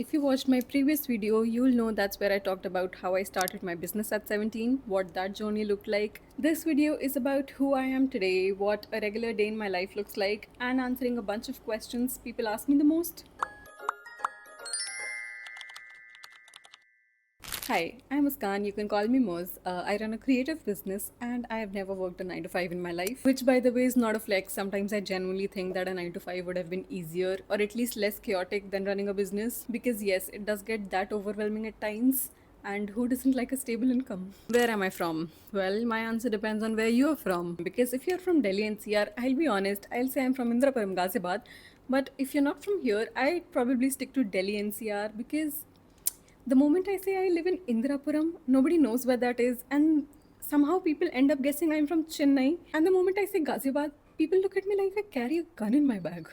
If you watched my previous video, you'll know that's where I talked about how I started my business at 17, what that journey looked like. This video is about who I am today, what a regular day in my life looks like, and answering a bunch of questions people ask me the most. Hi, I'm Muskan. You can call me Moz. I run a creative business and I have never worked a 9 to 5 in my life, which by the way is not a flex. Sometimes I genuinely think that a 9 to 5 would have been easier or at least less chaotic than running a business because, yes, it does get that overwhelming at times. And who doesn't like a stable income? Where am I from? Well, my answer depends on where you're from. Because if you're from Delhi NCR, I'll be honest, I'll say I'm from Indrapuram, Ghaziabad. But if you're not from here, I'd probably stick to Delhi NCR because the moment I say I live in Indirapuram, nobody knows where that is, and somehow people end up guessing I'm from Chennai. And the moment I say Ghaziabad, people look at me like I carry a gun in my bag.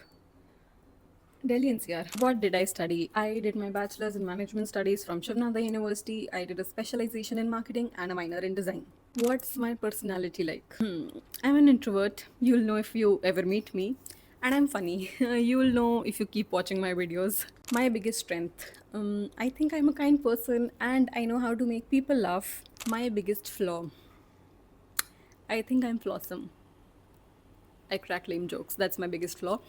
Delhi NCR. What did I study? I did my bachelor's in management studies from Shivnanda University. I did a specialization in marketing and a minor in design. What's my personality like? I'm an introvert. You'll know if you ever meet me. And I'm funny. You'll know if you keep watching my videos. My biggest strength. I think I'm a kind person and I know how to make people laugh. My biggest flaw. I think I'm flawsome. I crack lame jokes. That's my biggest flaw.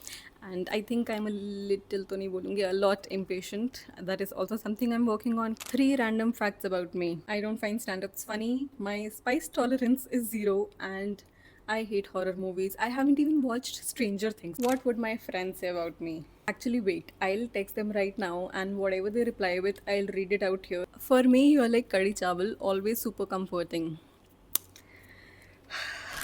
And I think I'm a little, to nahi bolungi, a lot impatient. That is also something I'm working on. Three random facts about me. I don't find stand-ups funny. My spice tolerance is zero. And I hate horror movies. I haven't even watched Stranger Things. What would my friends say about me? Actually, wait. I'll text them right now, and whatever they reply with, I'll read it out here. For me, you're like curry chawal, always super comforting.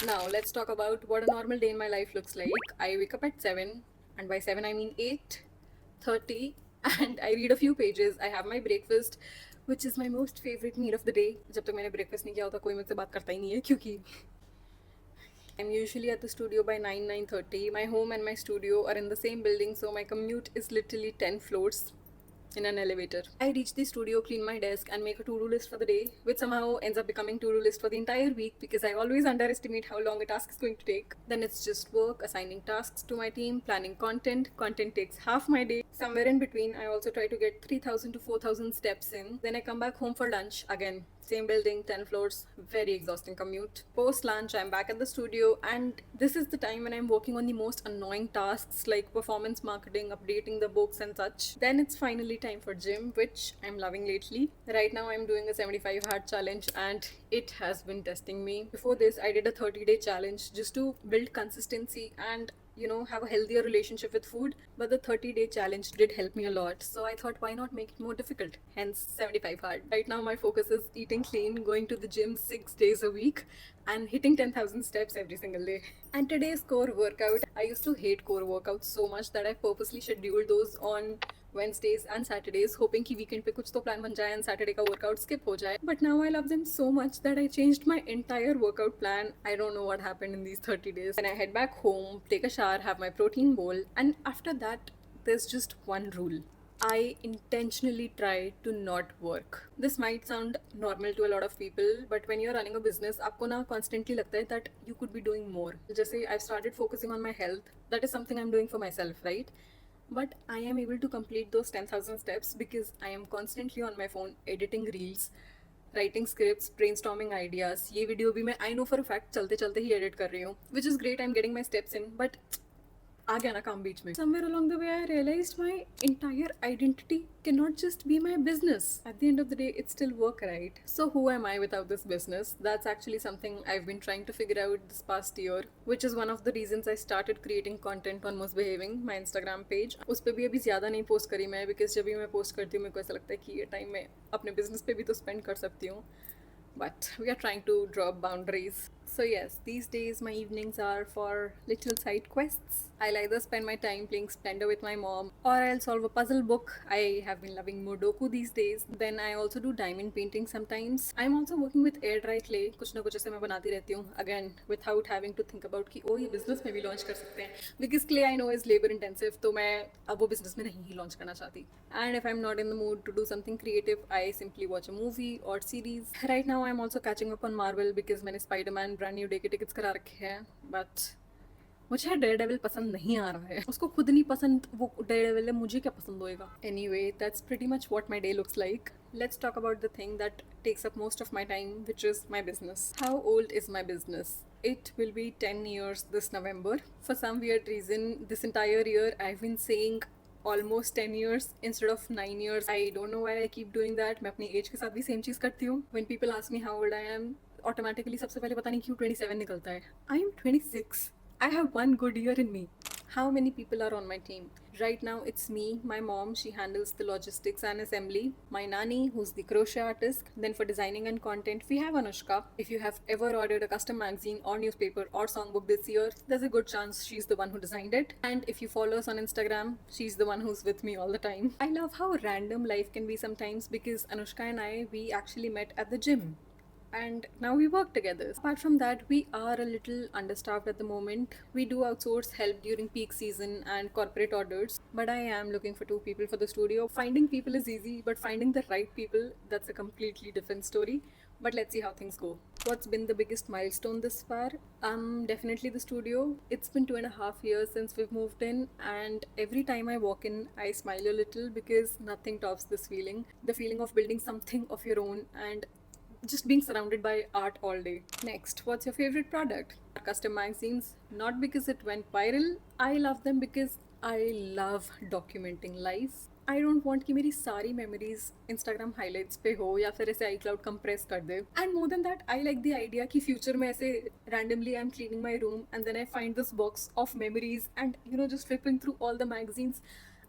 Now, let's talk about what a normal day in my life looks like. I wake up at 7, and by 7 I mean 8:30, and I read a few pages. I have my breakfast, which is my most favorite meal of the day. जब तक मैंने breakfast नहीं किया होता कोई मुझसे बात करता ही नहीं है क्योंकि I'm usually at the studio by 9:30. My home and my studio are in the same building, so my commute is literally 10 floors in an elevator. I reach the studio, clean my desk, and make a to-do list for the day, which somehow ends up becoming to-do list for the entire week because I always underestimate how long a task is going to take. Then it's just work, assigning tasks to my team, planning content. Content takes half my day. Somewhere in between, I also try to get 3,000 to 4,000 steps in. Then I come back home for lunch again. Same building, 10 floors, very exhausting commute. Post lunch, I'm back at the studio, and this is the time when I'm working on the most annoying tasks like performance marketing, updating the books, and such. Then it's finally time for gym, which I'm loving lately. Right now, I'm doing a 75 hard challenge, and it has been testing me. Before this, I did a 30-day challenge just to build consistency and have a healthier relationship with food. But the 30-day challenge did help me a lot. So I thought, why not make it more difficult? Hence 75 hard. Right now, my focus is eating clean, going to the gym 6 days a week, and hitting 10,000 steps every single day. And today's core workout, I used to hate core workouts so much that I purposely scheduled those on Wednesdays and Saturdays, hoping कि weekend पे कुछ तो plan बन जाए and Saturday का workout skip हो जाए. But now I love them so much that I changed my entire workout plan. I don't know what happened in these 30 days. Then I head back home, take a shower, have my protein bowl, and after that, there's just one rule. I intentionally try to not work. This might sound normal to a lot of people, but when you're running a business, आपको ना constantly लगता है that you could be doing more. जैसे I've started focusing on my health. That is something I'm doing for myself, right? But I am able to complete those 10,000 steps because I am constantly on my phone editing reels, writing scripts, brainstorming ideas. ये video भी मैं I know for a fact चलते चलते ही edit कर रही हूँ, which is great. I'm getting my steps in, but आ गया ना काम बीच में. Somewhere along the way, I realized my entire identity cannot just be my business. At the end of the day, it's still work, right? So who am I without this business? That's actually something I've been trying to figure out this past year, which is one of the reasons I started creating content on Misbehaving, my Instagram page. उस पे भी अभी ज़्यादा नहीं post करी मैं because जब भी मैं पोस्ट करती हूँ मेरे को ऐसा लगता है कि ये टाइम मैं अपने बिजनेस पे भी तो स्पेंड कर सकती हूँ. But we are trying to draw boundaries. So yes, these days my evenings are for little side quests. I'll either spend my time playing Splendor with my mom or I'll solve a puzzle book. I have been loving Mudoku these days. Then I also do diamond painting sometimes. I'm also working with air dry clay. कुछ ना कुछ ऐसे मैं बनाती रहती हूँ. Again, without having to think about कि ओ ये business में भी launch कर सकते हैं. Because clay I know is labor intensive, तो मैं अब वो business में नहीं ही launch करना चाहती. And if I'm not in the mood to do something creative, I simply watch a movie or series. Right now I'm also catching up on Marvel because मैंने Spider-Man brand new day के tickets करा रखे हैं. But मुझे Daredevil पसंद नहीं आ रहा है, उसको खुद नहीं पसंद वो डेयरडेविल है, मुझे क्या पसंद होएगा. Anyway, that's pretty much what my day looks like. Let's talk about the thing that takes up most of my time, which is my business. How old is my business? It will be 10 years this November. For some weird reason, this entire year I've been saying almost 10 years instead of 9 years. I don't know why I keep doing that. मैं अपनी as के साथ भी same चीज़ करती हूँ. When people ask me how old I am, automatically सबसे पहले पता नहीं क्यों 27 निकलता है. I am 26. I have one good year in me. How many people are on my team? Right now it's me, my mom, she handles the logistics and assembly, my nanny, who's the crochet artist. Then for designing and content, we have Anushka. If you have ever ordered a custom magazine or newspaper or songbook this year, there's a good chance she's the one who designed it. And if you follow us on Instagram, she's the one who's with me all the time. I love how random life can be sometimes because Anushka and I, we actually met at the gym and now we work together. Apart from that, we are a little understaffed at the moment. We do outsource help during peak season and corporate orders, but I am looking for two people for the studio. Finding people is easy, but finding the right people, that's a completely different story. But let's see how things go. What's been the biggest milestone this far? Definitely the studio. It's been 2.5 years since we've moved in, and every time I walk in, I smile a little because nothing tops this feeling. The feeling of building something of your own and just being surrounded by art all day. Next, what's your favorite product? Custom magazines. Not because it went viral. I love them because I love documenting life. I don't want कि मेरी सारी memories Instagram highlights पे हो या फिर ऐसे आई cloud compress कर दे. And more than that I like the idea कि फ्यूचर में ऐसे randomly I am cleaning my room and then I find this box of memories and you know just flipping through all the magazines.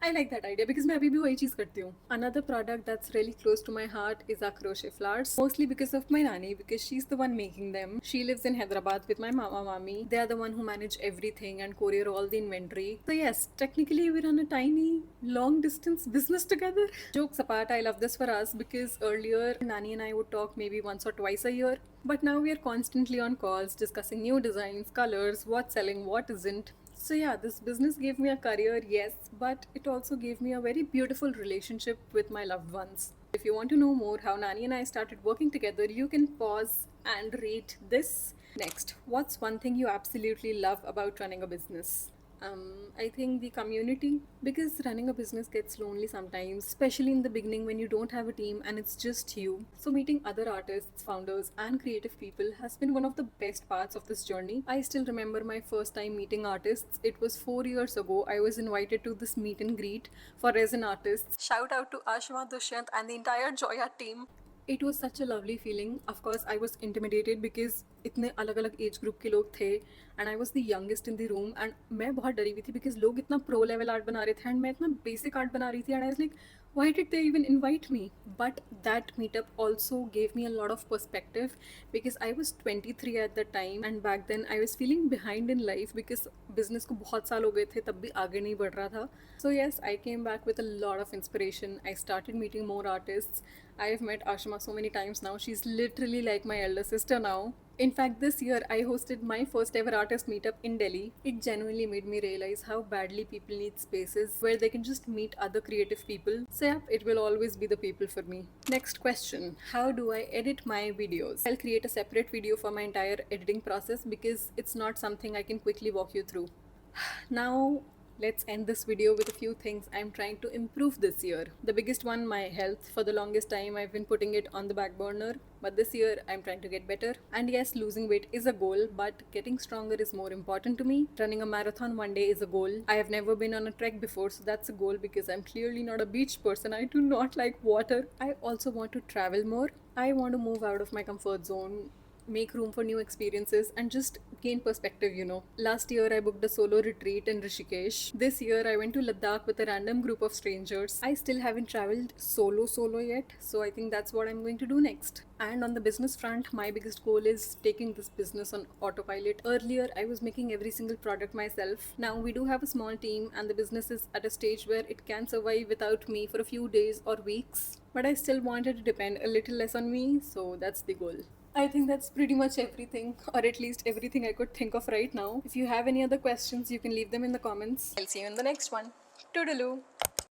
I like that idea because मैं अभी भी वही चीज़ करती हूँ. Another product that's really close to my heart is our crochet flowers, mostly because of my nanny because she's the one making them. She lives in Hyderabad with my mama mami. They are the one who manage everything and courier all the inventory. So yes, technically we run a tiny long distance business together. Jokes apart, I love this for us because earlier nanny and I would talk maybe once or twice a year. But now we are constantly on calls discussing new designs, colors, what's selling, what isn't. So yeah, this business gave me a career, yes, but it also gave me a very beautiful relationship with my loved ones. If you want to know more how Nani and I started working together, you can pause and read this. Next, what's one thing you absolutely love about running a business? I think the community, because running a business gets lonely sometimes, especially in the beginning when you don't have a team and it's just you. So, meeting other artists, founders, and creative people has been one of the best parts of this journey. I still remember my first time meeting artists. It was 4 years ago. I was invited to this meet and greet for resin artists. Shout out to Ashima Dushyant and the entire Joya team. It was such a lovely feeling. Of course, I was intimidated because इतने अलग अलग age group के लोग थे and I was the youngest in the room and मैं बहुत डरी हुई थी बिकॉज लोग इतना प्रो लेवल आर्ट बना रहे थे एंड मैं इतना बेसिक आर्ट बना रही थी and I was like why did they even invite me? But that meetup also gave me a lot of perspective because I was 23 at that time and back then I was feeling behind in life because business को बहुत साल हो गए थे तब भी आगे नहीं बढ़ रहा था. So yes, I came back with a lot of inspiration. I started meeting more artists. I've met Ashima so many times now. She's literally like my elder sister now. In fact, this year I hosted my first ever artist meetup in Delhi. It genuinely made me realize how badly people need spaces where they can just meet other creative people. So yeah, it will always be the people for me. Next question. How do I edit my videos? I'll create a separate video for my entire editing process because it's not something I can quickly walk you through. Now, let's end this video with a few things I'm trying to improve this year. The biggest one, my health. For the longest time, I've been putting it on the back burner. But this year, I'm trying to get better. And yes, losing weight is a goal, but getting stronger is more important to me. Running a marathon one day is a goal. I have never been on a trek before, so that's a goal because I'm clearly not a beach person. I do not like water. I also want to travel more. I want to move out of my comfort zone, make room for new experiences and just gain perspective, you know. Last year I booked a solo retreat in Rishikesh. This year I went to Ladakh with a random group of strangers. I still haven't traveled solo yet, so I think that's what I'm going to do next. And on the business front, my biggest goal is taking this business on autopilot. Earlier I was making every single product myself. Now we do have a small team and the business is at a stage where it can survive without me for a few days or weeks, but I still want it to depend a little less on me, so that's the goal. I think that's pretty much everything, or at least everything I could think of right now. If you have any other questions, you can leave them in the comments. I'll see you in the next one. Toodaloo!